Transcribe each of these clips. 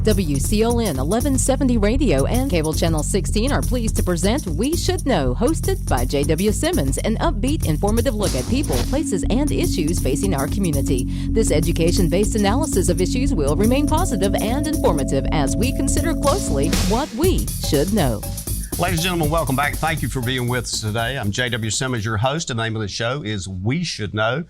WCLN 1170 Radio and Cable Channel 16 are pleased to present We Should Know, hosted by J.W. Simmons, an upbeat, informative look at people, places, and issues facing our community. This education-based analysis of issues will remain positive and informative as we consider closely what we should know. Ladies and gentlemen, welcome back. Thank you for being with us today. I'm J.W. Simmons, your host. The name of the show is We Should Know.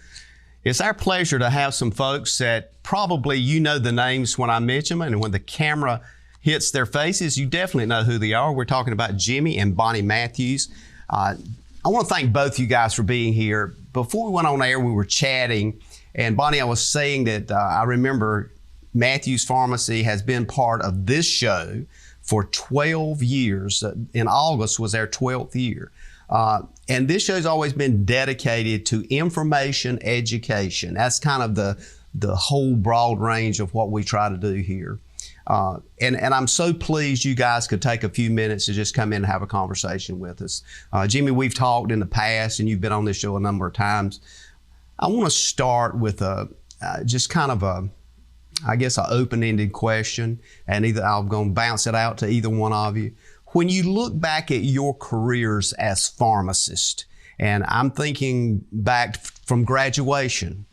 It's our pleasure to have some folks that probably you know the names when I mention them, and when the camera hits their faces, you definitely know who they are. We're talking about Jimmy and Bonnie Matthews. I want to thank both you guys for being here. Before we went on air, we were chatting, and Bonnie, I was saying that I remember Matthews Pharmacy has been part of this show for 12 years. In August was their 12th year. And this show's always been dedicated to information education. That's kind of the whole broad range of what we try to do here. And I'm so pleased you guys could take a few minutes to just come in and have a conversation with us. Jimmy, we've talked in the past and you've been on this show a number of times. I want to start with just kind of an open-ended question, and I'm going to bounce it out to either one of you. When you look back at your careers as pharmacists, and I'm thinking back from graduation,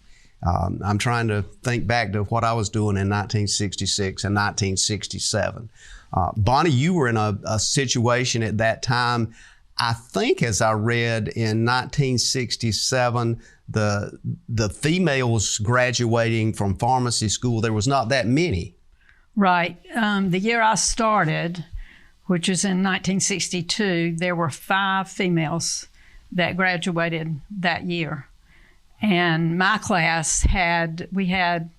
I'm trying to think back to what I was doing in 1966 and 1967. Bonnie, you were in a situation at that time, I think as I read in 1967, the females graduating from pharmacy school, there was not that many. Right. The year I started, which was in 1962, there were 5 females that graduated that year. And my class we had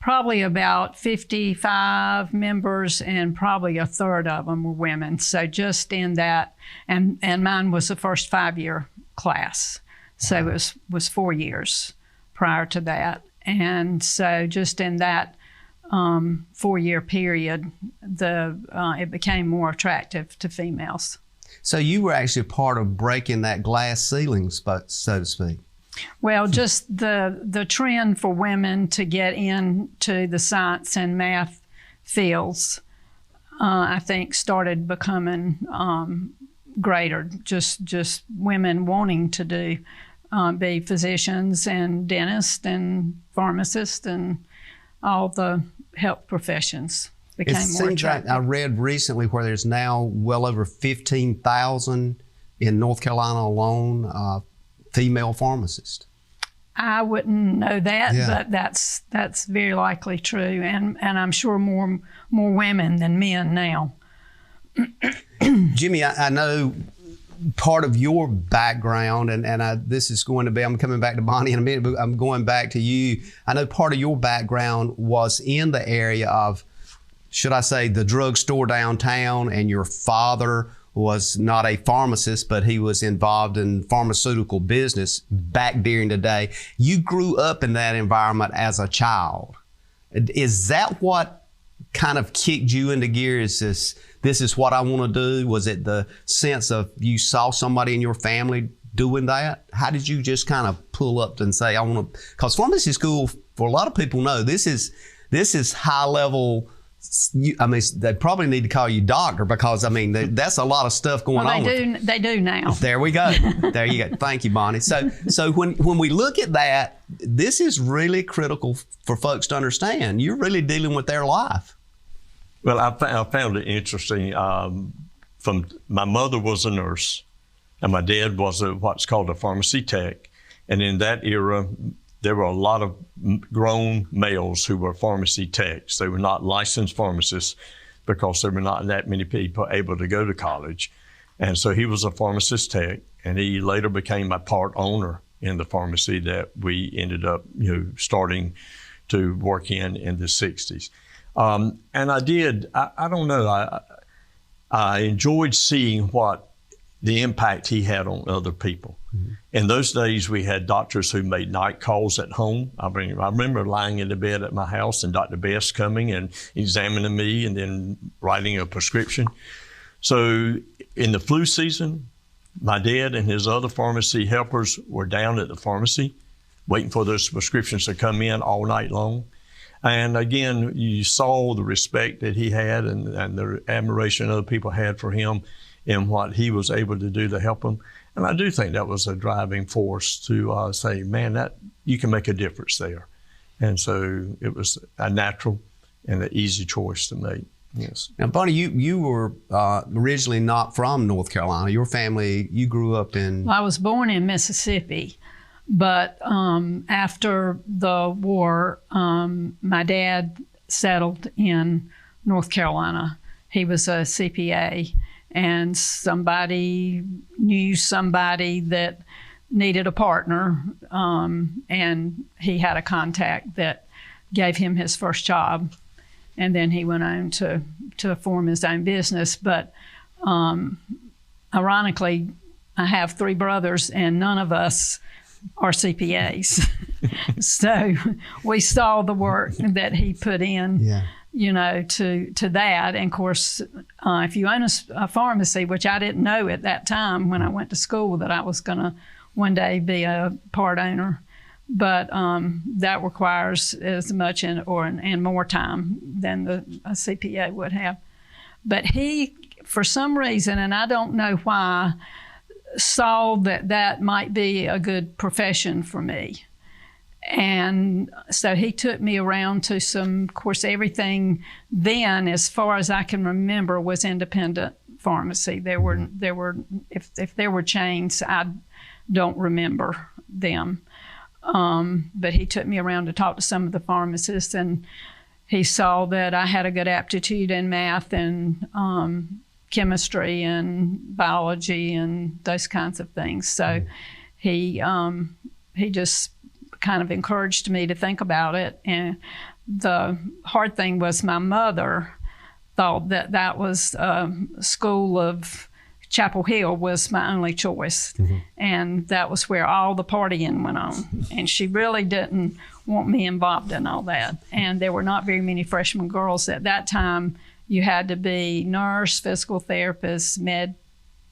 probably about 55 members, and probably a third of them were women. So just in that, and mine was the first 5-year class. So it was 4 years prior to that. And so just in that 4-year period, it became more attractive to females. So you were actually part of breaking that glass ceiling, so to speak. Well, just the trend for women to get into the science and math fields, I think, started becoming greater. Just women wanting to be physicians and dentists and pharmacists and all the health professions became more attractive. Like I read recently where there's now well over 15,000 in North Carolina alone female pharmacists. I wouldn't know that, but that's very likely true, and I'm sure more women than men now. Jimmy, I know part of your background, and this is going to be, I'm coming back to Bonnie in a minute, but I'm going back to you. I know part of your background was in the area of, should I say, the drugstore downtown, and your father was not a pharmacist, but he was involved in pharmaceutical business back during the day. You grew up in that environment as a child. Is that what kind of kicked you into gear? This is what I want to do? Was it the sense of you saw somebody in your family doing that? How did you just kind of pull up and say, I want to, because pharmacy school, for a lot of people know, this is high level. I mean, they probably need to call you doctor, because I mean, that's a lot of stuff going on. They do now. There we go. There you go. Thank you, Bonnie. So when we look at that, this is really critical for folks to understand. You're really dealing with their life. Well, I found it interesting. My mother was a nurse, and my dad was what's called a pharmacy tech. And in that era, there were a lot of grown males who were pharmacy techs. They were not licensed pharmacists because there were not that many people able to go to college. And so he was a pharmacist tech, and he later became a part owner in the pharmacy that we ended up, starting to work in the 60s. And I don't know, I enjoyed seeing what the impact he had on other people. Mm-hmm. In those days, we had doctors who made night calls at home. I remember lying in the bed at my house and Dr. Best coming and examining me and then writing a prescription. So in the flu season, my dad and his other pharmacy helpers were down at the pharmacy waiting for those prescriptions to come in all night long. And again, you saw the respect that he had and the admiration other people had for him and what he was able to do to help them. And I do think that was a driving force to say, man, that you can make a difference there. And so it was a natural and an easy choice to make. Yes. Now, Bonnie, you were originally not from North Carolina. Your family, you grew up in... Well, I was born in Mississippi, but after the war, my dad settled in North Carolina. He was a CPA, and somebody knew somebody that needed a partner, and he had a contact that gave him his first job. And then he went on to form his own business. But ironically, I have 3 brothers, and none of us are CPAs. So we saw the work that he put in, to that. And of course, if you own a pharmacy, which I didn't know at that time when I went to school that I was going to one day be a part owner. But that requires as much and more time than a CPA would have. But he, for some reason, and I don't know why, saw that might be a good profession for me. And so he took me around to some, of course, everything then, as far as I can remember, was independent pharmacy. There were if there were chains, I don't remember them. But he took me around to talk to some of the pharmacists, and he saw that I had a good aptitude in math and chemistry and biology and those kinds of things. So he just kind of encouraged me to think about it. And the hard thing was my mother thought that was a school of Chapel Hill was my only choice. And that was where all the partying went on. And she really didn't want me involved in all that. And there were not very many freshman girls at that time. You had to be nurse, physical therapist, med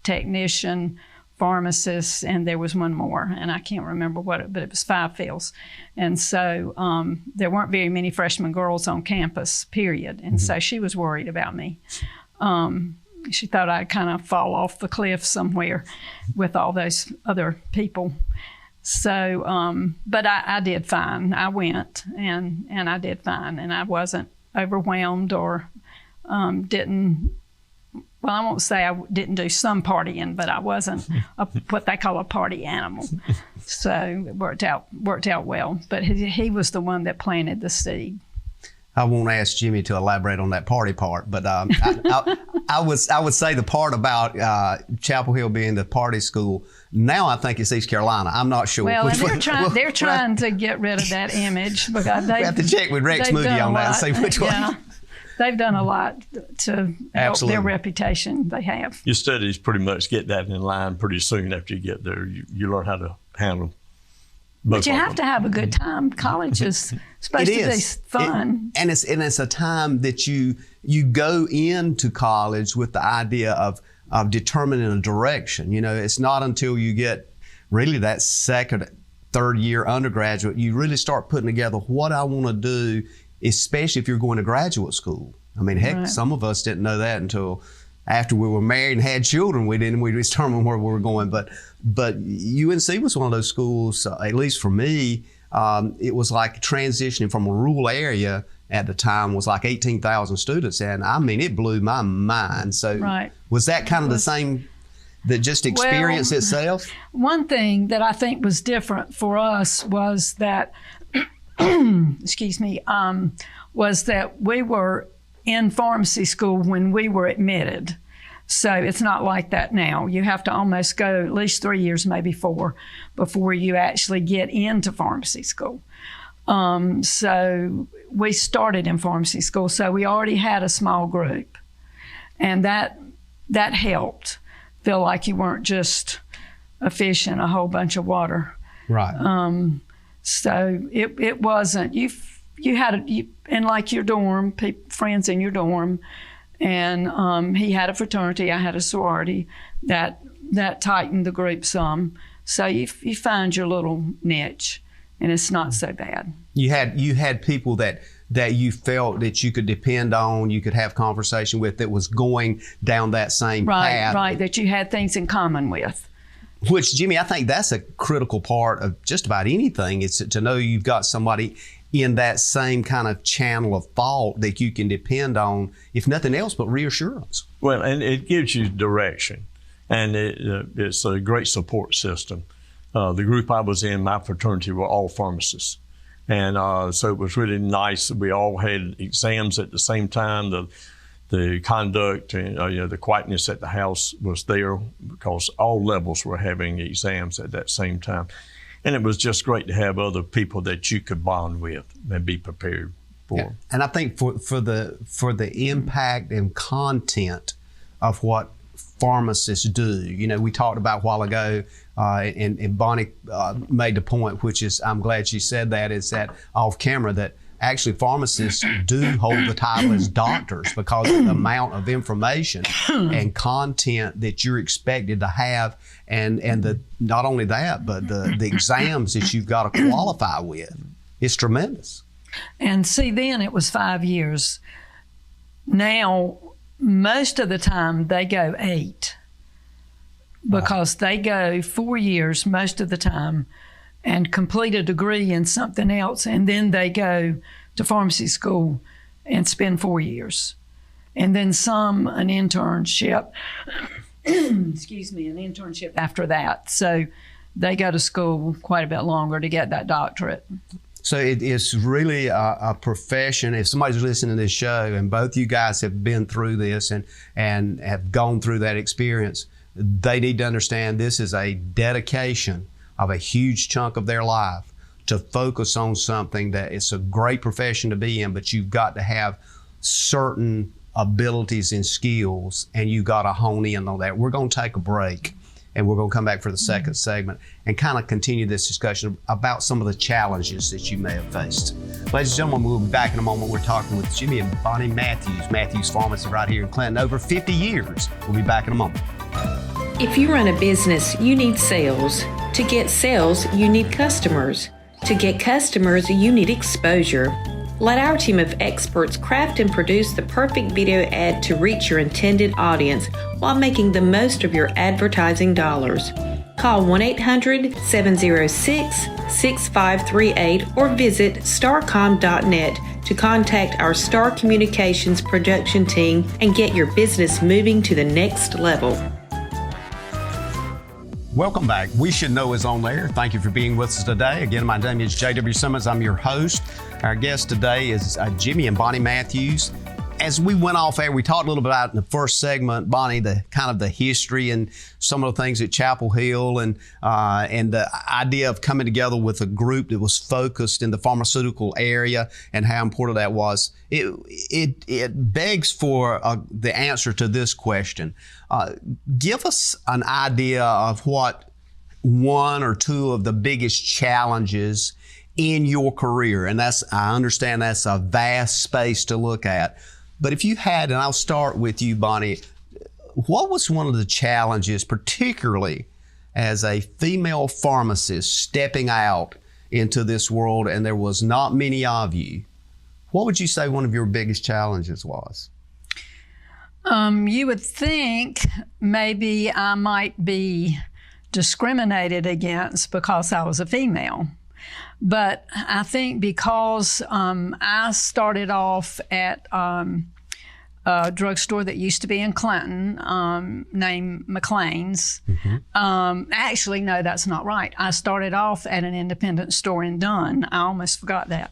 technician, pharmacist, and there was one more. And I can't remember but it was 5 fields. And so there weren't very many freshman girls on campus, period. And so she was worried about me. She thought I'd kind of fall off the cliff somewhere with all those other people. So, but I did fine. I went and I did fine, and I wasn't overwhelmed or didn't. Well, I won't say I didn't do some partying, but I wasn't what they call a party animal. So it worked out well. But he was the one that planted the seed. I won't ask Jimmy to elaborate on that party part, but I would say the part about Chapel Hill being the party school. Now I think it's East Carolina. I'm not sure. Well, and they're trying to get rid of that image because we have to check with Rex Moody on that and see which one. They've done a lot to help their reputation. They have. Your studies pretty much get that in line pretty soon after you get there. You learn how to handle. But you have to have a good time. College is supposed to be fun. And it's a time that you go into college with the idea of determining a direction. You know, it's not until you get really that second, third year undergraduate, you really start putting together what I want to do, especially if you're going to graduate school. I mean, heck, some of us didn't know that until after we were married and had children. We determined where we were going. But UNC was one of those schools, at least for me, it was like transitioning from a rural area at the time was like 18,000 students. And I mean, it blew my mind. So was that kind of the same, that just experience itself? One thing that I think was different for us was that, excuse me, was that we were in pharmacy school when we were admitted. So it's not like that now. You have to almost go at least 3 years, maybe 4, before you actually get into pharmacy school. So we started in pharmacy school, so we already had a small group. And that helped feel like you weren't just a fish in a whole bunch of water. Right. So it wasn't, you had in like your dorm, friends in your dorm, and he had a fraternity, I had a sorority, that tightened the group some. So you find your little niche, and it's not so bad. You had people that that you felt that you could depend on, you could have conversation with, that was going down that same path? Right, that you had things in common with. Which, Jimmy, I think that's a critical part of just about anything. It's to know you've got somebody in that same kind of channel of thought that you can depend on, if nothing else but reassurance. Well, and it gives you direction, and it's a great support system. The group I was in, my fraternity, were all pharmacists. And so it was really nice. We all had exams at the same time. The conduct and the quietness at the house was there because all levels were having exams at that same time. And it was just great to have other people that you could bond with and be prepared for. Yeah. And I think for the impact and content of what pharmacists do, we talked about a while ago, and Bonnie made the point, which is, I'm glad she said that, is that off camera, that actually pharmacists do hold the title as doctors because of the amount of information and content that you're expected to have, and not only that, but the exams that you've got to qualify with. It's tremendous. And see, then it was 5 years. Now, most of the time they go 8 because they go 4 years most of the time and complete a degree in something else, and then they go to pharmacy school and spend 4 years. And then some, an internship, an internship after that. So they go to school quite a bit longer to get that doctorate. So it's really a profession. If somebody's listening to this show, and both you guys have been through this and have gone through that experience, they need to understand this is a dedication of a huge chunk of their life to focus on something that it's a great profession to be in, but you've got to have certain abilities and skills, and you got to hone in on that. We're going to take a break, and we're going to come back for the second segment and kind of continue this discussion about some of the challenges that you may have faced. Ladies and gentlemen, we'll be back in a moment. We're talking with Jimmy and Bonnie Matthews Pharmacy right here in Clinton, over 50 years. We'll be back in a moment. If you run a business, you need sales. To get sales, you need customers. To get customers, you need exposure. Let our team of experts craft and produce the perfect video ad to reach your intended audience while making the most of your advertising dollars. Call 1-800-706-6538 or visit starcom.net to contact our Star Communications production team and get your business moving to the next level. Welcome back. We Should Know is on there. Thank you for being with us today. Again, my name is J.W. Simmons. I'm your host. Our guest today is Jimmy and Bonnie Matthews. As we went off air, we talked a little bit about in the first segment, Bonnie, the kind of the history and some of the things at Chapel Hill, and the idea of coming together with a group that was focused in the pharmaceutical area and how important that was. It begs for the answer to this question. Give us an idea of what one or two of the biggest challenges in your career, and I understand that's a vast space to look at. But if you had, and I'll start with you, Bonnie, what was one of the challenges, particularly as a female pharmacist stepping out into this world, and there was not many of you? What would you say one of your biggest challenges was? You would think maybe I might be discriminated against because I was a female. But I think because I started off at a drugstore that used to be in Clinton named McLean's. Actually, no, that's not right. I started off at an independent store in Dunn. I almost forgot that.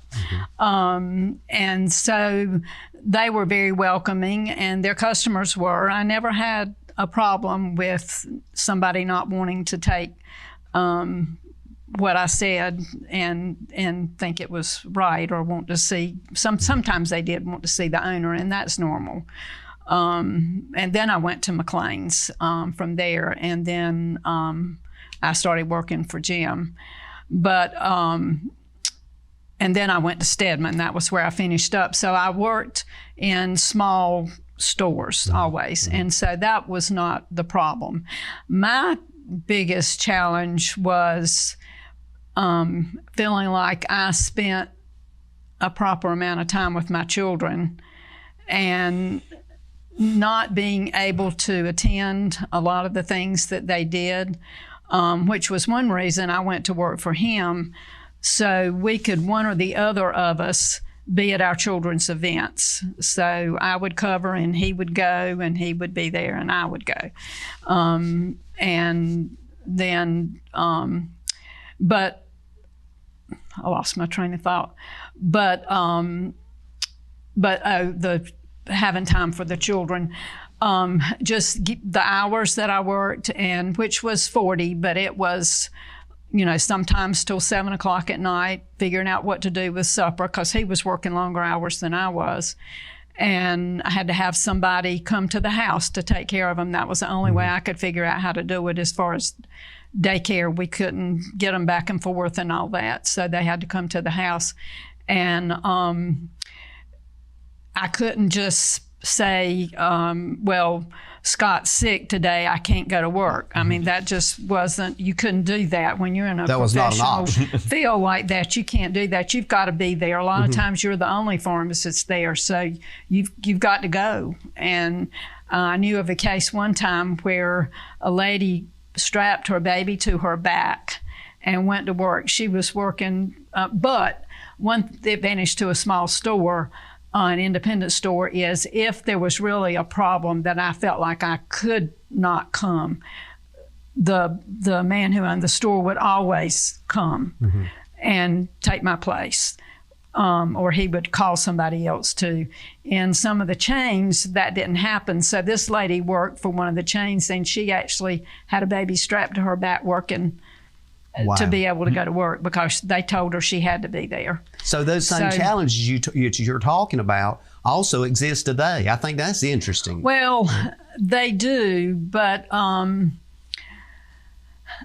And so they were very welcoming, and their customers were. I never had a problem with somebody not wanting to take what I said and think it was right, or want to see. Sometimes they did want to see the owner, and that's normal. And then I went to McLean's from there, and then I started working for Jim. But and then I went to Stedman. That was where I finished up. So I worked in small stores always, and so that was not the problem. My biggest challenge was feeling like I spent a proper amount of time with my children, and not being able to attend a lot of the things that they did, which was one reason I went to work for him, so we could, one or the other of us, be at our children's events. So I would cover and he would go, and he would be there and I would go. And then, but I lost my train of thought. But the having time for the children, just the hours that I worked, and which was 40, but it was, sometimes till 7 o'clock at night, figuring out what to do with supper, because he was working longer hours than I was. And I had to have somebody come to the house to take care of him. That was the only way I could figure out how to do it. As far as daycare, we couldn't get them back and forth and all that, so they had to come to the house. And I couldn't just say, well, Scott's sick today, I can't go to work. I mean, that just wasn't, you couldn't do that when you're in a professional field like that. You can't do that. You've got to be there. A lot of times you're the only pharmacist there, so you've got to go. And I knew of a case one time where a lady strapped her baby to her back and went to work. She was working, but one advantage to a small store, an independent store, is if there was really a problem that I felt like I could not come, the man who owned the store would always come and take my place, or he would call somebody else too. In some of the chains, that didn't happen. So this lady worked for one of the chains, and she actually had a baby strapped to her back working to be able to go to work, because they told her she had to be there. So those same challenges you're talking about also exist today. I think that's interesting. Well, they do, but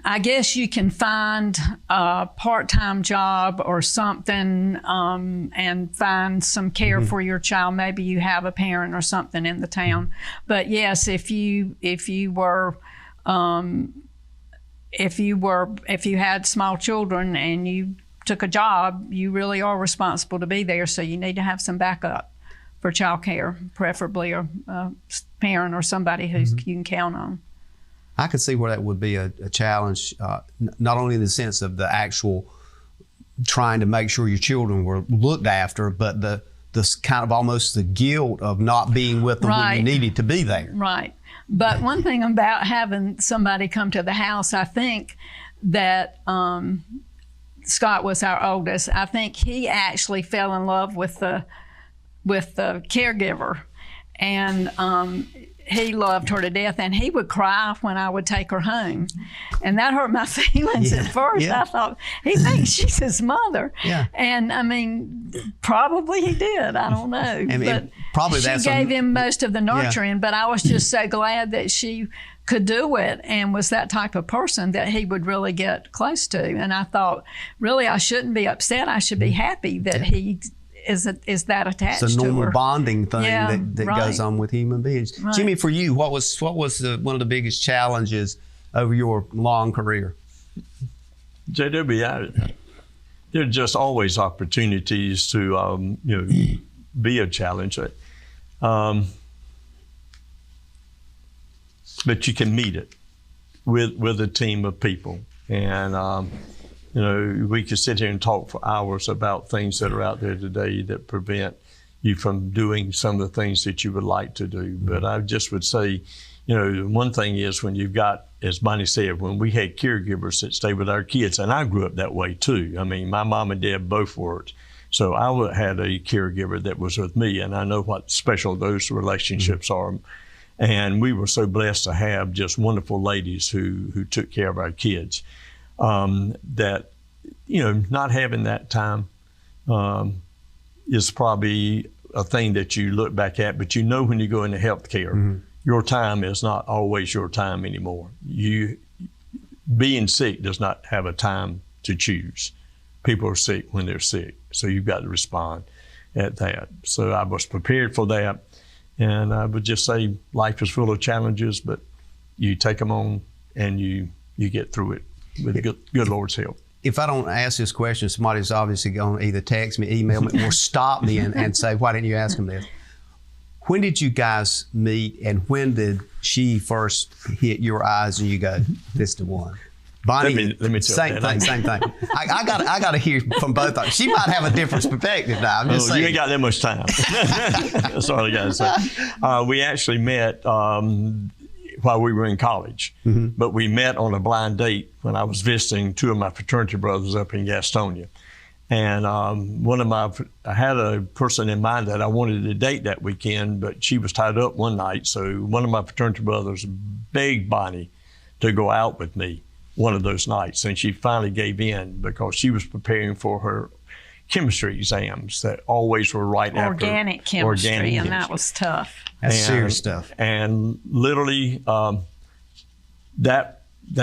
I guess you can find a part-time job or something, and find some care for your child. Maybe you have a parent or something in the town. But yes, if you had small children and you took a job, you really are responsible to be there. So you need to have some backup for child care, preferably a parent or somebody who you can count on. I could see where that would be a challenge, not only in the sense of the actual trying to make sure your children were looked after, but the kind of almost the guilt of not being with them when you needed to be there. Right. But one thing about having somebody come to the house, I think that Scott was our oldest. I think he actually fell in love with the caregiver, and he loved her to death, and he would cry when I would take her home. And that hurt my feelings at first. I thought, he thinks she's his mother. And I mean, probably he did. I don't know. But probably she gave him most of the nurturing, but I was just so glad that she could do it and was that type of person that he would really get close to. And I thought, really, I shouldn't be upset. I should be happy that he is that attached to her. It's a normal bonding thing that goes on with human beings. Jimmy, for you, what was one of the biggest challenges over your long career? JW, there are just always opportunities to be a challenge, but you can meet it with a team of people. And we could sit here and talk for hours about things that are out there today that prevent you from doing some of the things that you would like to do. But I just would say, one thing is when you've got, as Bonnie said, when we had caregivers that stayed with our kids, and I grew up that way too. I mean, my mom and dad both worked. So I had a caregiver that was with me, and I know what special those relationships are. And we were so blessed to have just wonderful ladies who took care of our kids. That, not having that time is probably a thing that you look back at, but when you go into healthcare, your time is not always your time anymore. Being sick does not have a time to choose. People are sick when they're sick, so you've got to respond at that. So I was prepared for that, and I would just say life is full of challenges, but you take them on and you get through it with the good Lord's help. if I don't ask this question, somebody's obviously going to either text me, email me, or stop me and say, why didn't you ask him this? When did you guys meet, and when did she first hit your eyes and you go, this is the one? Bonnie, let me same thing. I got to hear from both of them. She might have a different perspective now. I'm just saying. You ain't got that much time. That's all I got to say. We actually met while we were in college, but we met on a blind date when I was visiting two of my fraternity brothers up in Gastonia. And I had a person in mind that I wanted to date that weekend, but she was tied up one night. So one of my fraternity brothers begged Bonnie to go out with me one of those nights. And she finally gave in because she was preparing for her chemistry exams that always were right after organic chemistry, and that was tough. That's serious stuff. And literally, that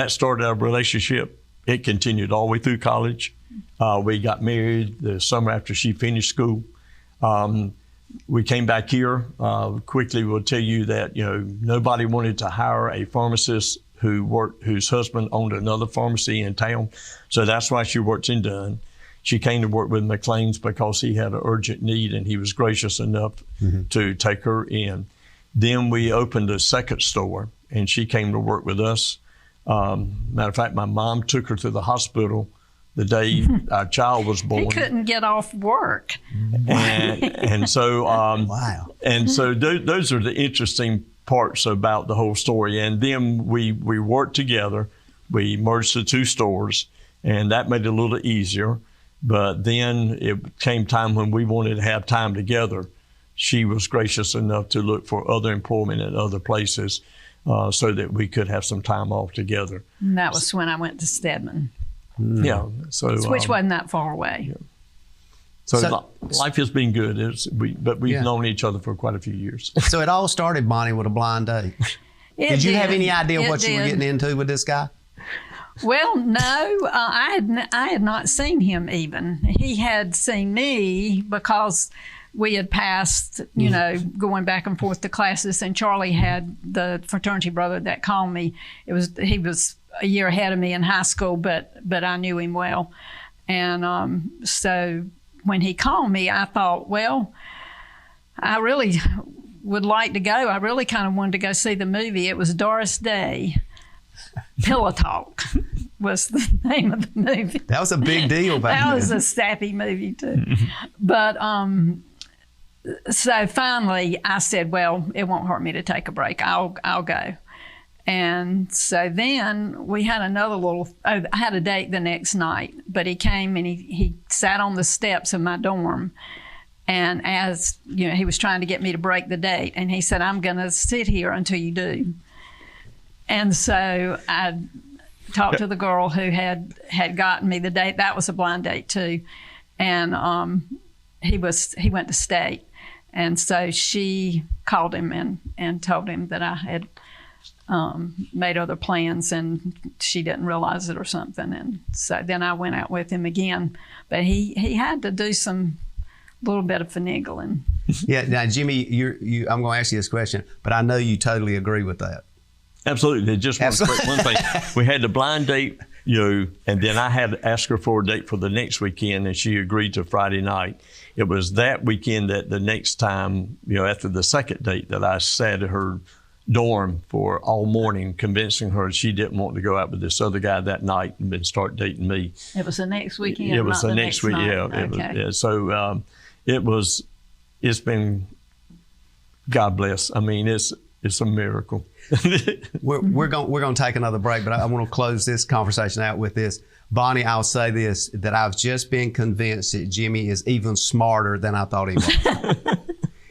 started our relationship. It continued all the way through college. We got married the summer after she finished school. We came back here. Quickly, we'll tell you that nobody wanted to hire a pharmacist whose husband owned another pharmacy in town. So that's why she works in Dunn. She came to work with McLean's because he had an urgent need, and he was gracious enough to take her in. Then we opened a second store, and she came to work with us. Matter of fact, my mom took her to the hospital the day our child was born. He couldn't get off work. And so, wow. And so those are the interesting parts about the whole story. And then we worked together. We merged the two stores, and that made it a little easier. But then it came time when we wanted to have time together. She was gracious enough to look for other employment in other places so that we could have some time off together. And that was when I went to Stedman. Yeah. So which wasn't that far away. Yeah. So life has been good, but we've known each other for quite a few years. So it all started, Bonnie, with a blind date. Did you have any idea what you were getting into with this guy? Well, no, I had not seen him even. He had seen me because we had passed, going back and forth to classes, and Charlie had the fraternity brother that called me. He was a year ahead of me in high school, but I knew him well. And so when he called me, I thought, well, I really would like to go. I really kind of wanted to go see the movie. It was Doris Day. Pillow Talk was the name of the movie. That was a big deal back then. That was a sappy movie too. But so finally I said, well, it won't hurt me to take a break. I'll go. And so then we had I had a date the next night, but he came and he sat on the steps of my dorm. And as he was trying to get me to break the date, and he said, I'm going to sit here until you do. And so I talked to the girl who had gotten me the date. That was a blind date too. And he went to state. And so she called him and told him that I had made other plans, and she didn't realize it or something. And so then I went out with him again. But he had to do some little bit of finagling. Yeah. Now, Jimmy, I'm going to ask you this question, but I know you totally agree with that. Absolutely. Just one thing. We had the blind date, and then I had to ask her for a date for the next weekend, and she agreed to Friday night. It was that weekend that the next time, after the second date, that I sat at her dorm for all morning, convincing her she didn't want to go out with this other guy that night and then start dating me. It was the next weekend. It was not the next week. Night. Yeah. Okay. So it's been, God bless. I mean, it's a miracle. We're going to take another break, but I want to close this conversation out with this. Bonnie, I'll say this, that I've just been convinced that Jimmy is even smarter than I thought he was.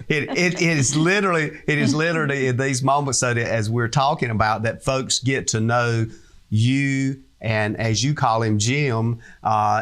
It is literally in these moments, so that as we're talking about, that folks get to know you, and as you call him, Jim,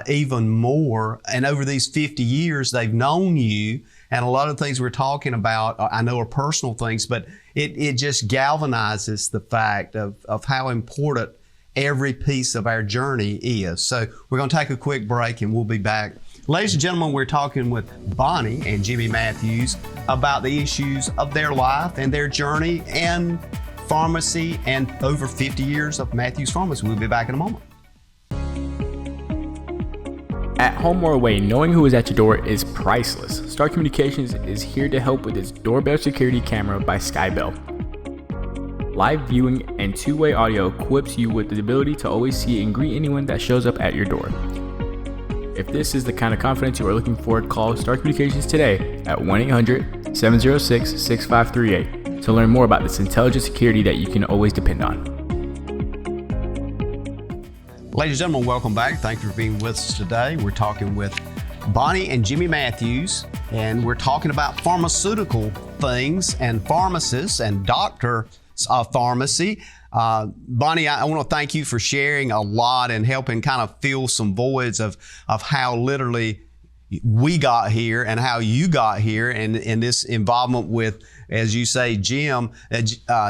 even more. And over these 50 years, they've known you. And a lot of things we're talking about, I know, are personal things, but it just galvanizes the fact of how important every piece of our journey is. So we're going to take a quick break, and we'll be back. Ladies and gentlemen, we're talking with Bonnie and Jimmy Matthews about the issues of their life and their journey and pharmacy and over 50 years of Matthews Pharmacy. We'll be back in a moment. At home or away, knowing who is at your door is priceless. Star Communications is here to help with its doorbell security camera by Skybell. Live viewing and two-way audio equips you with the ability to always see and greet anyone that shows up at your door. If this is the kind of confidence you are looking for, call Star Communications today at 1-800-706-6538 to learn more about this intelligent security that you can always depend on. Ladies and gentlemen, welcome back. Thank you for being with us today. We're talking with Bonnie and Jimmy Matthews, and we're talking about pharmaceutical things and pharmacists and doctors of pharmacy. Bonnie, I want to thank you for sharing a lot and helping kind of fill some voids of how literally we got here and how you got here, and this involvement with, as you say, Jim.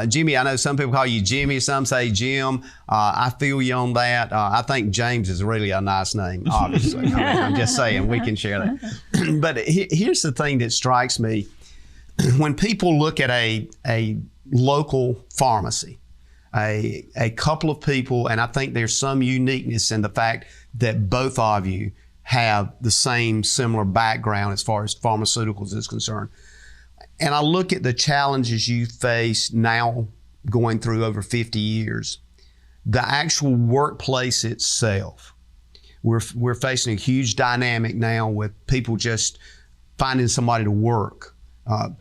Jimmy, I know some people call you Jimmy, some say Jim. I feel you on that. I think James is really a nice name, obviously. I'm just saying, we can share that. But here's the thing that strikes me. When people look at a local pharmacy, a couple of people, and I think there's some uniqueness in the fact that both of you have the same similar background as far as pharmaceuticals is concerned. And I look at the challenges you face now going through over 50 years. The actual workplace itself, we're facing a huge dynamic now with people just finding somebody to work,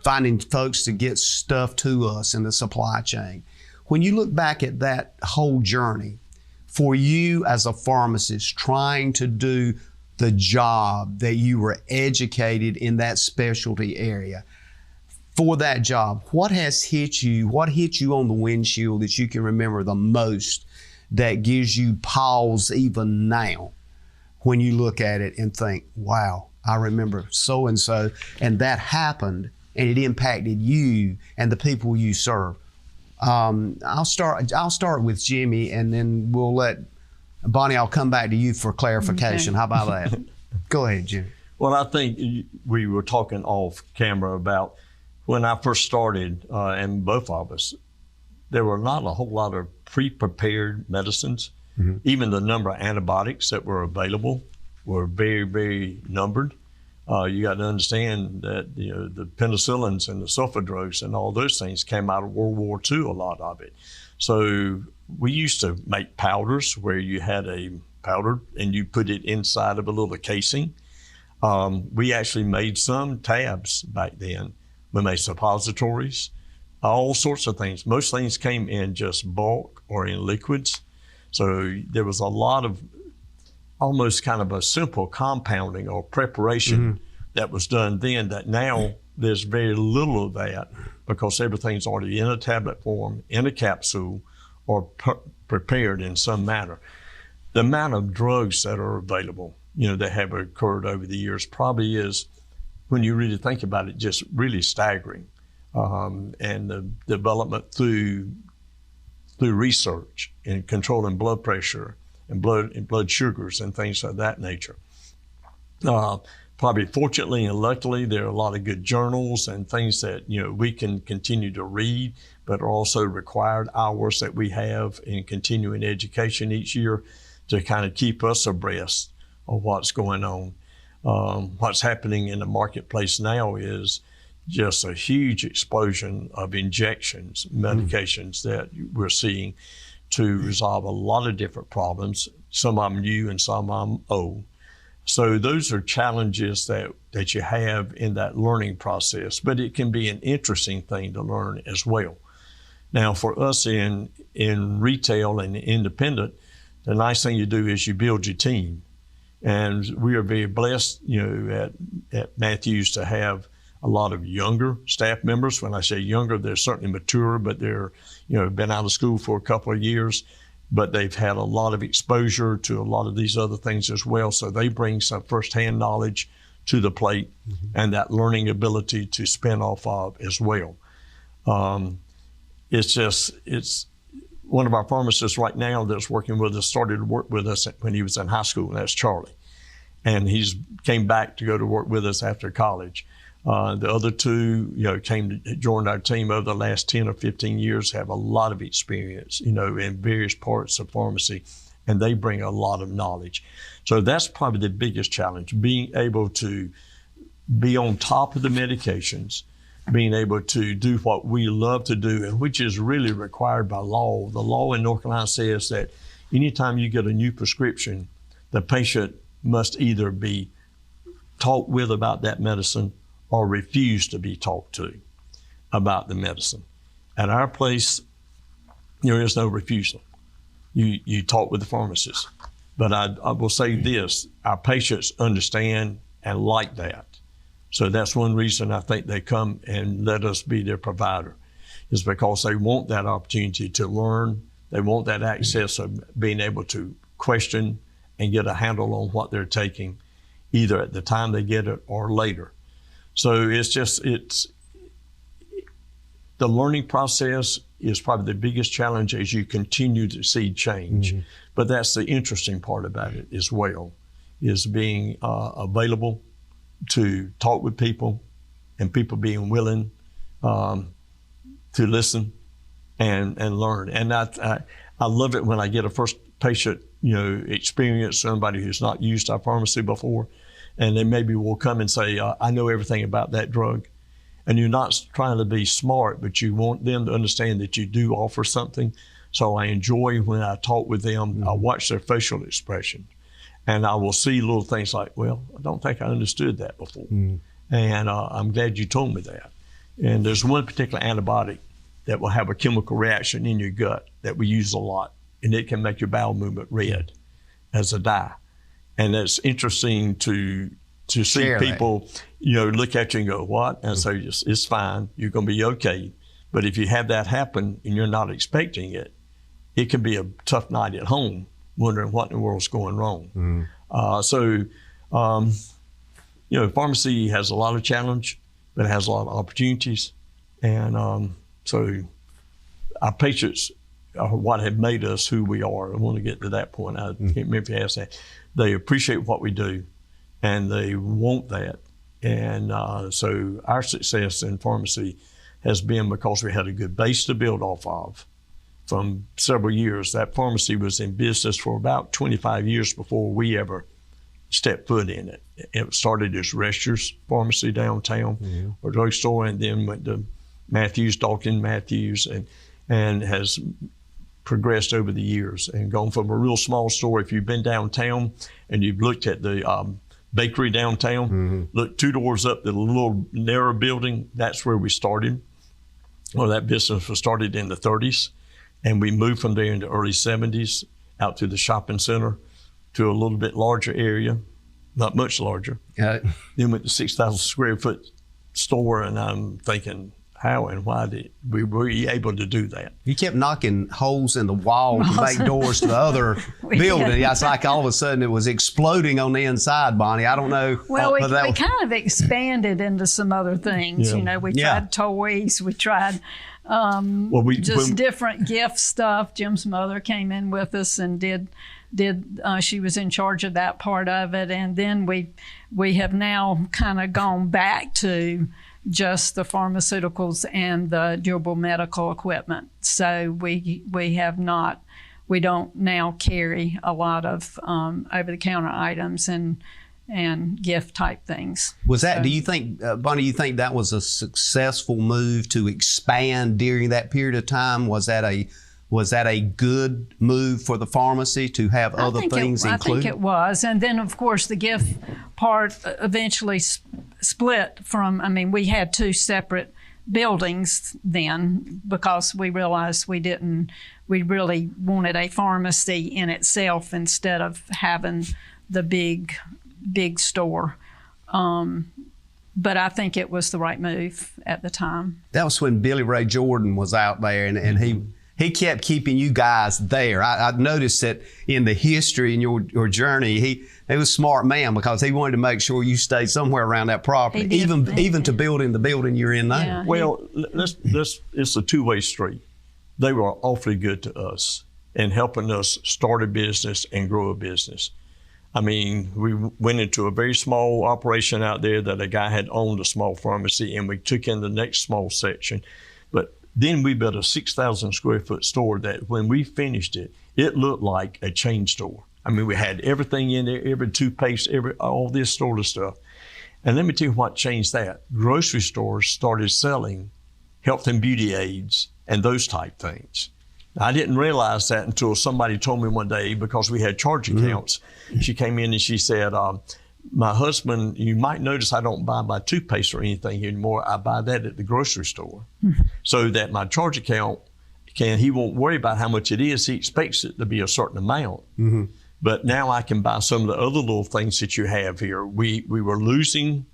finding folks to get stuff to us in the supply chain. When you look back at that whole journey, for you as a pharmacist trying to do the job that you were educated in that specialty area, for that job, what has hit you? What hit you on the windshield that you can remember the most that gives you pause even now when you look at it and think, wow, I remember so-and-so, and that happened and it impacted you and the people you serve? I'll start with Jimmy, and then we'll let Bonnie, I'll come back to you for clarification. Okay. How about that? Go ahead, Jimmy. Well, I think we were talking off camera about when I first started, and both of us, there were not a whole lot of pre-prepared medicines. Mm-hmm. Even the number of antibiotics that were available were very, very numbered. You got to understand that the penicillins and the sulfa drugs and all those things came out of World War II, a lot of it. So we used to make powders where you had a powder and you put it inside of a little casing. We actually made some tabs back then. We made suppositories, all sorts of things. Most things came in just bulk or in liquids. So there was a lot of almost kind of a simple compounding or preparation that was done then, that now there's very little of that because everything's already in a tablet form, in a capsule, or prepared in some manner. The amount of drugs that are available, that have occurred over the years probably is, when you really think about it, just really staggering. And the development through research in controlling blood pressure and blood sugars and things of that nature. Probably fortunately and luckily, there are a lot of good journals and things that we can continue to read, but are also required hours that we have in continuing education each year to kind of keep us abreast of what's going on. What's happening in the marketplace now is just a huge explosion of injections, medications that we're seeing to resolve a lot of different problems. Some of them new and some of them old. So those are challenges that you have in that learning process, but it can be an interesting thing to learn as well. Now, for us in retail and independent, the nice thing you do is you build your team. And we are very blessed, at Matthews to have a lot of younger staff members. When I say younger, they're certainly mature, but they're, been out of school for a couple of years, but they've had a lot of exposure to a lot of these other things as well. So they bring some firsthand knowledge to the plate and that learning ability to spin off of as well. It's one of our pharmacists right now that's working with us started to work with us when he was in high school, and that's Charlie. And he's came back to go to work with us after college. The other two, joined our team over the last 10 or 15 years, have a lot of experience, in various parts of pharmacy and they bring a lot of knowledge. So that's probably the biggest challenge, being able to be on top of the medications, being able to do what we love to do, and which is really required by law. The law in North Carolina says that anytime you get a new prescription, the patient must either be talked with about that medicine or refuse to be talked to about the medicine. At our place, there is no refusal. You talk with the pharmacist. But I will say this, our patients understand and like that. So that's one reason I think they come and let us be their provider, is because they want that opportunity to learn. They want that access of being able to question and get a handle on what they're taking, either at the time they get it or later. So it's the learning process is probably the biggest challenge as you continue to see change. Mm-hmm. But that's the interesting part about it as well, is being available to talk with people and people being willing to listen and learn. And I love it when I get a first patient, experience, somebody who's not used our pharmacy before, and they maybe will come and say, I know everything about that drug. And you're not trying to be smart, but you want them to understand that you do offer something. So I enjoy when I talk with them, mm-hmm. I watch their facial expression. And I will see little things like, well, I don't think I understood that before. Mm-hmm. And I'm glad you told me that. And there's one particular antibiotic that will have a chemical reaction in your gut that we use a lot. And it can make your bowel movement red as a dye. And it's interesting to see people, look at you and go, what? And say, it's fine, you're going to be okay. But if you have that happen and you're not expecting it, it can be a tough night at home, wondering what in the world's going wrong. Mm-hmm. Pharmacy has a lot of challenge, but it has a lot of opportunities. And so our patients are what have made us who we are. I want to get to that point. I can't remember if you asked that. They appreciate what we do, and they want that. And so our success in pharmacy has been because we had a good base to build off of from several years. That pharmacy was in business for about 25 years before we ever stepped foot in it. It started as Rester's Pharmacy downtown, or drugstore, and then went to Dalton Matthews, and has progressed over the years and gone from a real small store. If you've been downtown and you've looked at the bakery downtown, look 2 doors up, the little narrow building, that's where we started. Well, that business was started in the 30s, and we moved from there in the early 70s out to the shopping center to a little bit larger area, not much larger. Then went to 6,000 square foot store, and I'm thinking, how and why did we were able to do that? You kept knocking holes in the wall to make doors to the other building. It's like all of a sudden it was exploding on the inside, Bonnie. I don't know. Well, we kind of expanded into some other things. We tried toys. We tried different gift stuff. Jim's mother came in with us and did she was in charge of that part of it. And then we have now kind of gone back to just the pharmaceuticals and the durable medical equipment. So we don't now carry a lot of over-the-counter items and gift type things. Was that, do you think, Bonnie, you think that was a successful move to expand during that period of time? Was that a good move for the pharmacy to have other things included? I think it was. And then, of course, the gift part eventually split from, we had 2 separate buildings then because we realized we really wanted a pharmacy in itself instead of having the big store. But I think it was the right move at the time. That was when Billy Ray Jordan was out there, and he kept keeping you guys there. I noticed that in the history in your journey, he was a smart man because he wanted to make sure you stayed somewhere around that property, even to building the building you're in now. Yeah, well, it's a two-way street. They were awfully good to us in helping us start a business and grow a business. We went into a very small operation out there that a guy had owned a small pharmacy, and we took in the next small section. But then we built a 6,000 square foot store that when we finished it, it looked like a chain store. I mean, we had everything in there, every toothpaste, all this sort of stuff. And let me tell you what changed that. Grocery stores started selling health and beauty aids and those type things. I didn't realize that until somebody told me one day, because we had charge accounts. She came in and she said, my husband, you might notice I don't buy my toothpaste or anything anymore. I buy that at the grocery store. So that my charge account, he won't worry about how much it is. He expects it to be a certain amount. But now I can buy some of the other little things that you have here. We were losing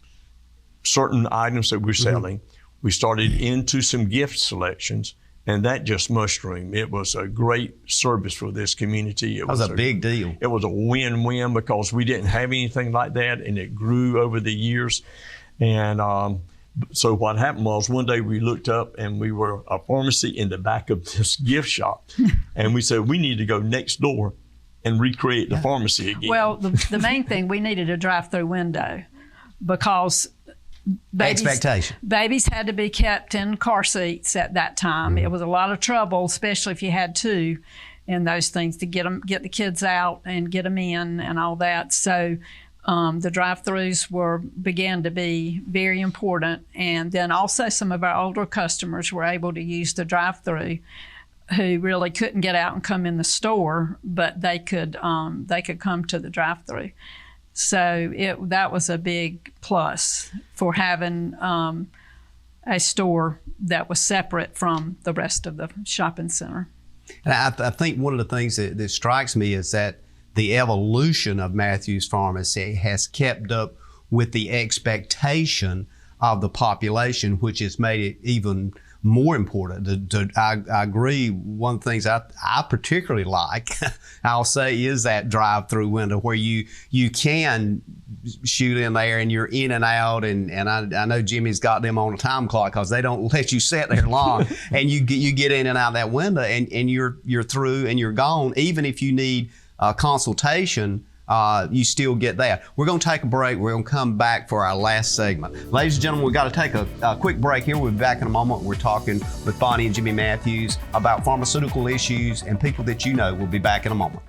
certain items that we're selling. We started into some gift selections, and that just mushroomed. It was a great service for this community. It was a big deal. It was a win-win because we didn't have anything like that, and it grew over the years. And so what happened was one day we looked up and we were a pharmacy in the back of this gift shop. And we said, we need to go next door and recreate the pharmacy again. Well, the main thing, we needed a drive-through window because babies had to be kept in car seats at that time. It was a lot of trouble, especially if you had two and those things, to get the kids out and get them in and all that. So the drive-throughs began to be very important. And then also some of our older customers were able to use the drive-through, who really couldn't get out and come in the store, but they could come to the drive-through. So that was a big plus for having a store that was separate from the rest of the shopping center. And I think one of the things that strikes me is that the evolution of Matthews Pharmacy has kept up with the expectation of the population, which has made it even more important. I agree. One of the things I particularly like, I'll say, is that drive-through window where you can shoot in there and you're in and out. And I know Jimmy's got them on a time clock because they don't let you sit there long. And you get in and out of that window and you're through and you're gone. Even if you need a consultation, you still get that. We're going to take a break. We're going to come back for our last segment. Ladies and gentlemen, we've got to take a quick break here. We'll be back in a moment. We're talking with Bonnie and Jimmy Matthews about pharmaceutical issues and people that you know. We'll be back in a moment.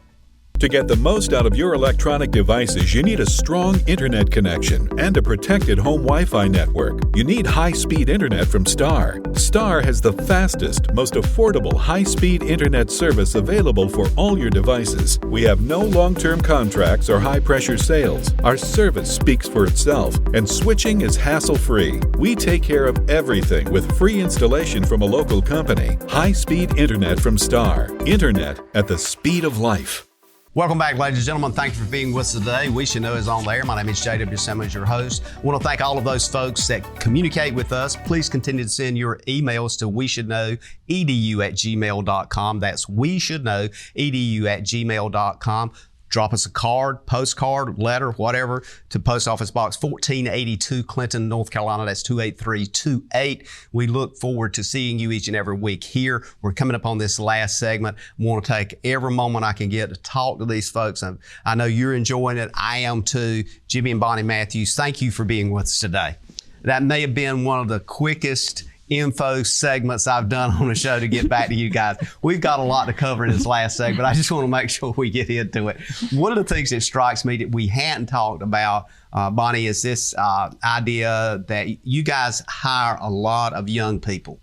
To get the most out of your electronic devices, you need a strong internet connection and a protected home Wi-Fi network. You need high-speed internet from Star. Star has the fastest, most affordable high-speed internet service available for all your devices. We have no long-term contracts or high-pressure sales. Our service speaks for itself, and switching is hassle-free. We take care of everything with free installation from a local company. High-speed internet from Star. Internet at the speed of life. Welcome back, ladies and gentlemen. Thank you for being with us today. We Should Know is on the air. My name is J.W. Simmons, your host. I want to thank all of those folks that communicate with us. Please continue to send your emails to weshouldknowedu@gmail.com. That's weshouldknowedu@gmail.com. Drop us a card, postcard, letter, whatever, to Post Office Box 1482, Clinton, North Carolina. That's 28328. We look forward to seeing you each and every week here. We're coming up on this last segment. I want to take every moment I can get to talk to these folks. I know you're enjoying it. I am too. Jimmy and Bonnie Matthews, thank you for being with us today. That may have been one of the quickest info segments I've done on the show to get back to you guys. We've got a lot to cover in this last segment. I just want to make sure we get into it. One of the things that strikes me that we hadn't talked about, Bonnie, is this idea that you guys hire a lot of young people,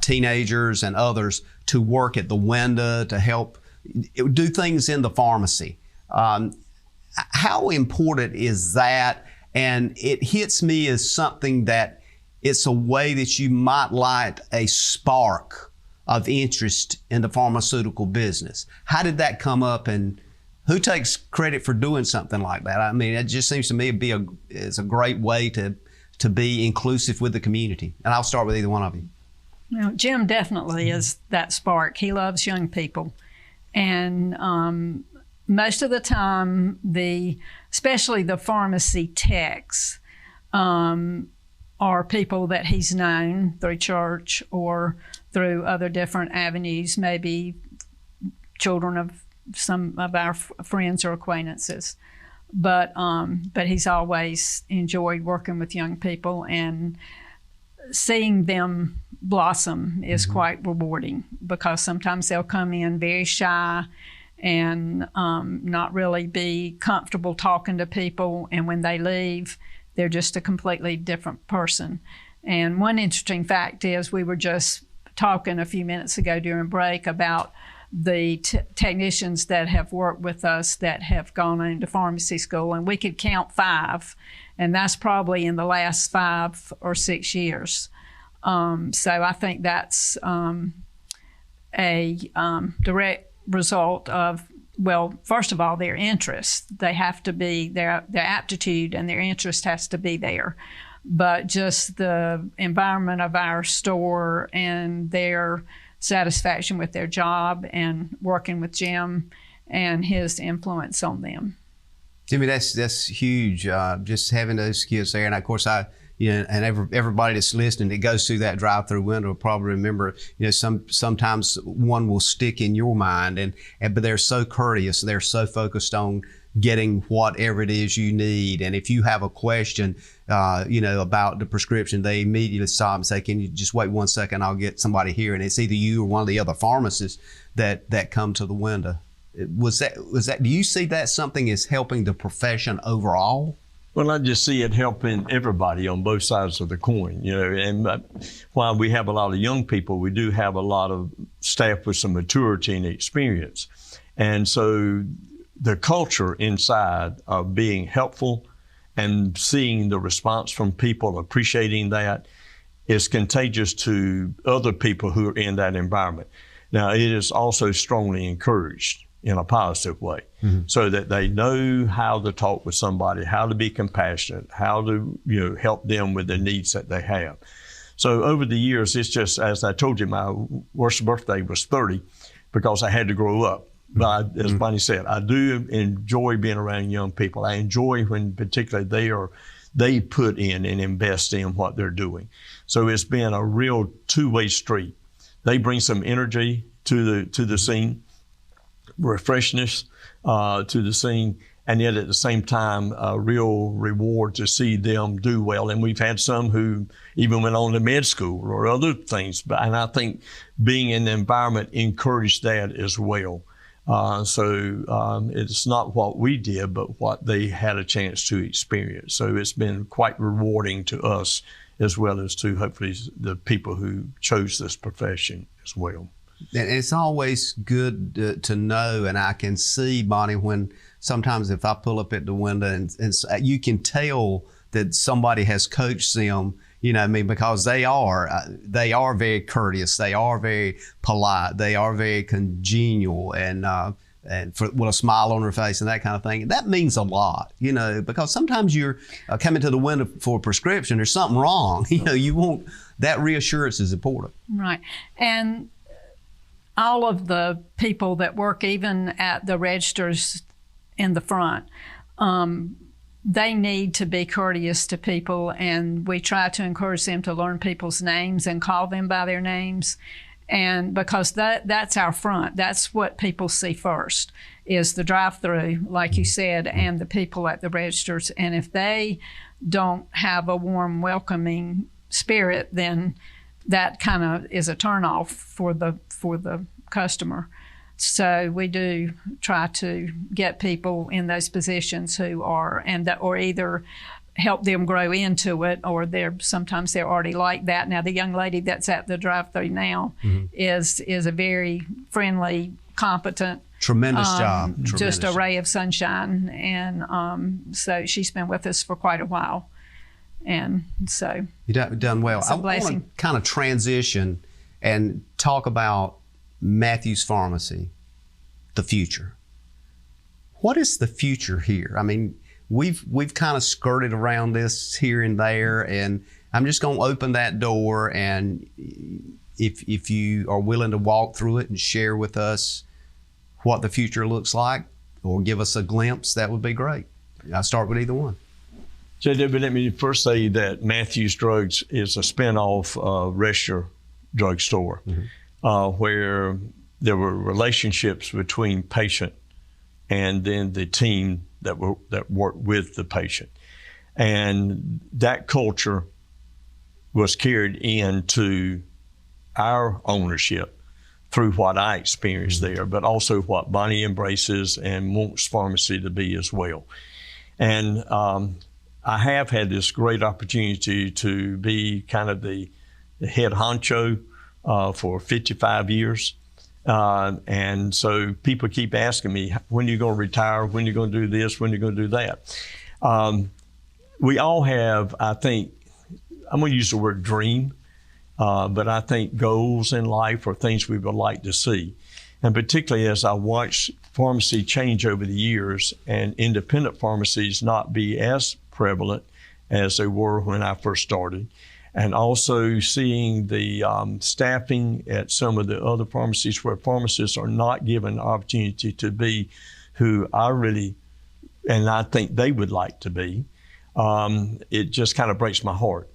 teenagers and others, to work at the window to help do things in the pharmacy. How important is that? And it hits me as something that it's a way that you might light a spark of interest in the pharmaceutical business. How did that come up, and who takes credit for doing something like that? I mean, it just seems to me it's a great way to be inclusive with the community. And I'll start with either one of you. Well, Jim definitely is that spark. He loves young people. And most of the time, especially the pharmacy techs, are people that he's known through church or through other different avenues, maybe children of some of our friends or acquaintances. But he's always enjoyed working with young people, and seeing them blossom is quite rewarding, because sometimes they'll come in very shy and not really be comfortable talking to people, and when they leave, they're just a completely different person. And one interesting fact is, we were just talking a few minutes ago during break about the technicians that have worked with us that have gone into pharmacy school, and we could count 5, and that's probably in the last 5 or 6 years. So I think that's a direct result of, well, first of all, their interest. They have to be, their aptitude and their interest has to be there. But just the environment of our store and their satisfaction with their job and working with Jim and his influence on them. Jimmy, that's huge. Just having those kids there, and of course, everybody that's listening that goes through that drive-through window will probably remember. Sometimes one will stick in your mind, but they're so courteous. They're so focused on getting whatever it is you need. And if you have a question, about the prescription, they immediately stop and say, "Can you just wait 1 second? I'll get somebody here." And it's either you or one of the other pharmacists that come to the window. Was that? Do you see that something is helping the profession overall? Well, I just see it helping everybody on both sides of the coin, and while we have a lot of young people, we do have a lot of staff with some maturity and experience. And so the culture inside of being helpful and seeing the response from people, appreciating that, is contagious to other people who are in that environment. Now, it is also strongly encouraged in a positive way, so that they know how to talk with somebody, how to be compassionate, how to help them with the needs that they have. So over the years, it's just, as I told you, my worst birthday was 30 because I had to grow up. But as Bonnie said, I do enjoy being around young people. I enjoy when particularly they put in and invest in what they're doing. So it's been a real two-way street. They bring some energy to the scene, refreshness to the scene, and yet at the same time, a real reward to see them do well. And we've had some who even went on to med school or other things, and I think being in the environment encouraged that as well. So it's not what we did, but what they had a chance to experience. So it's been quite rewarding to us, as well as to hopefully the people who chose this profession as well. And it's always good to know, and I can see, Bonnie, when sometimes if I pull up at the window and you can tell that somebody has coached them, because they are very courteous, they are very polite, they are very congenial, and with a smile on their face and that kind of thing. And that means a lot, because sometimes you're coming to the window for a prescription, there's something wrong. You want that reassurance is important. Right. And all of the people that work even at the registers in the front, they need to be courteous to people, and we try to encourage them to learn people's names and call them by their names. And because that's our front, that's what people see first, is the drive-through, like you said, and the people at the registers. And if they don't have a warm, welcoming spirit, then that kind of is a turnoff for the customer. So we do try to get people in those positions who are, or either help them grow into it, or sometimes they're already like that. Now, the young lady that's at the drive-thru now is a very friendly, competent, tremendous job, just a ray of sunshine, and so she's been with us for quite a while, and so you've done well. It's a blessing. I want to kind of transition and talk about Matthews Pharmacy, the future. What is the future here? I mean, we've kind of skirted around this here and there, and I'm just going to open that door, and if you are willing to walk through it and share with us what the future looks like, or give us a glimpse, that would be great. I'll start with either one. JW, let me first say that Matthews Drugs is a spinoff of Register Drug Store, where there were relationships between patient and then the team that worked with the patient. And that culture was carried into our ownership through what I experienced there, but also what Bonnie embraces and wants pharmacy to be as well. And I have had this great opportunity to be kind of the head honcho for 55 years. And so people keep asking me, when are you going to retire? When are you going to do this? When are you going to do that? We all have, I think, I'm going to use the word dream, but I think goals in life are things we would like to see. And particularly as I watch pharmacy change over the years and independent pharmacies not be as prevalent as they were when I first started, and also seeing the staffing at some of the other pharmacies where pharmacists are not given the opportunity to be who I really, and I think they would like to be, it just kind of breaks my heart.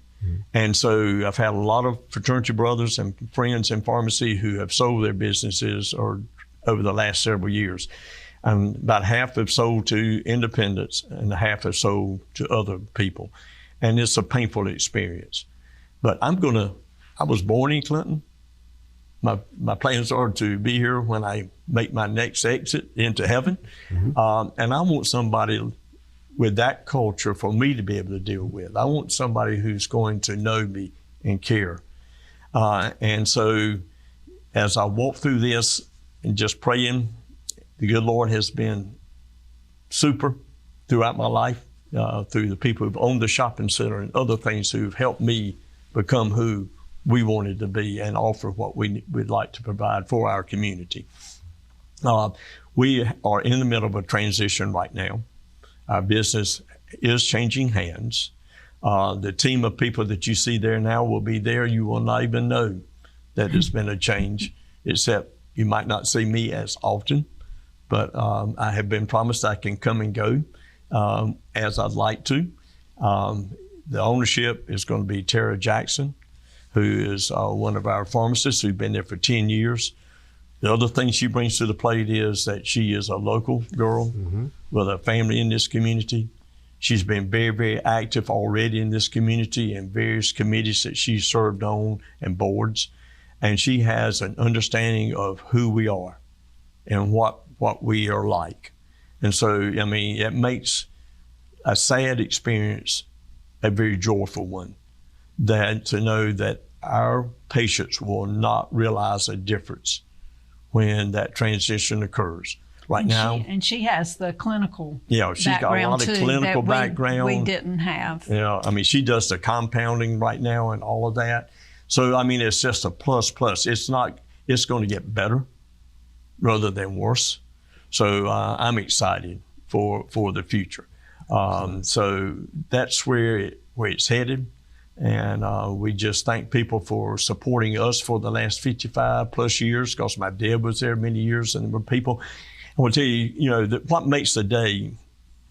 And so I've had a lot of fraternity brothers and friends in pharmacy who have sold their businesses over the last several years. And about half have sold to independents and half have sold to other people. And it's a painful experience. But I was born in Clinton. My plans are to be here when I make my next exit into heaven. And I want somebody with that culture for me to be able to deal with. I want somebody who's going to know me and care. And so as I walk through this and just praying, the good Lord has been super throughout my life, through the people who've owned the shopping center and other things who've helped me become who we wanted to be and offer what we would like to provide for our community. We are in the middle of a transition right now. Our business is changing hands. The team of people that you see there now will be there. You will not even know that there's been a change, except you might not see me as often, but I have been promised I can come and go as I'd like to. The ownership is going to be Tara Jackson, who is one of our pharmacists who's been there for 10 years. The other thing she brings to the plate is that she is a local girl with a family in this community. She's been very, very active already in this community and various committees that she's served on and boards. And she has an understanding of who we are and what we are like. And so, I mean, it makes a sad experience a very joyful one, that to know that our patients will not realize a difference when that transition occurs. Right now, she has the clinical she's got a lot of clinical background. We didn't have. Yeah, I mean, she does the compounding right now and all of that. So, I mean, it's just a plus. It's going to get better rather than worse. So I'm excited for the future. So that's where it's headed. And we just thank people for supporting us for the last 55 plus years, because my dad was there many years and there were people. I want to tell you, that what makes the day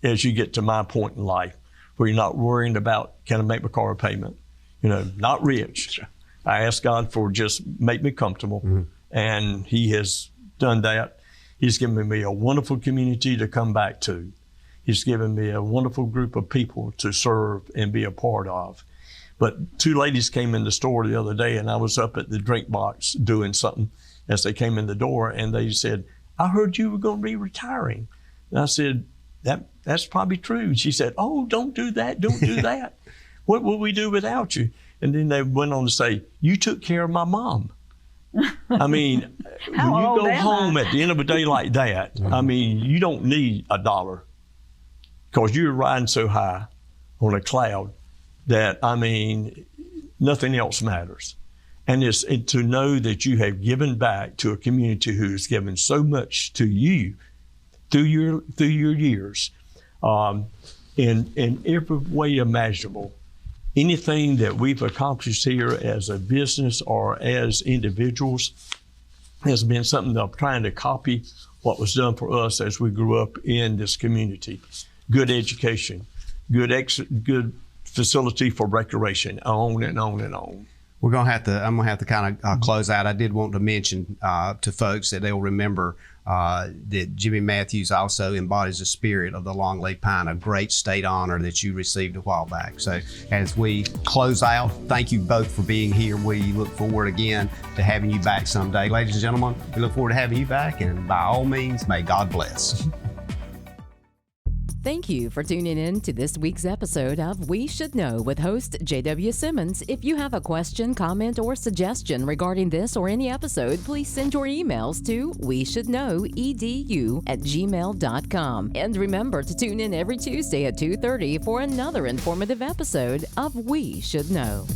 as you get to my point in life where you're not worrying about, can I make my car payment? Not rich. I ask God for just make me comfortable. And he has done that. He's given me a wonderful community to come back to. He's given me a wonderful group of people to serve and be a part of. But two ladies came in the store the other day, and I was up at the drink box doing something as they came in the door, and they said, I heard you were going to be retiring. And I said, that's probably true. She said, oh, don't do that, don't do that. What will we do without you? And then they went on to say, you took care of my mom. I mean, when you go home at the end of a day like that, I mean, you don't need $1 because you're riding so high on a cloud that, I mean, nothing else matters. And it's to know that you have given back to a community who's given so much to you through your years, in every way imaginable. Anything that we've accomplished here as a business or as individuals has been something that I'm trying to copy what was done for us as we grew up in this community. Good education, good facility for recreation, on and on and on. I'm gonna have to kind of close out. I did want to mention to folks that they'll remember that Jimmy Matthews also embodies the spirit of the longleaf pine, a great state honor that you received a while back. So as we close out, thank you both for being here. We look forward again to having you back someday. Ladies and gentlemen, we look forward to having you back, and by all means, may God bless. Thank you for tuning in to this week's episode of We Should Know with host J.W. Simmons. If you have a question, comment, or suggestion regarding this or any episode, please send your emails to weshouldknowedu@gmail.com. And remember to tune in every Tuesday at 2:30 for another informative episode of We Should Know.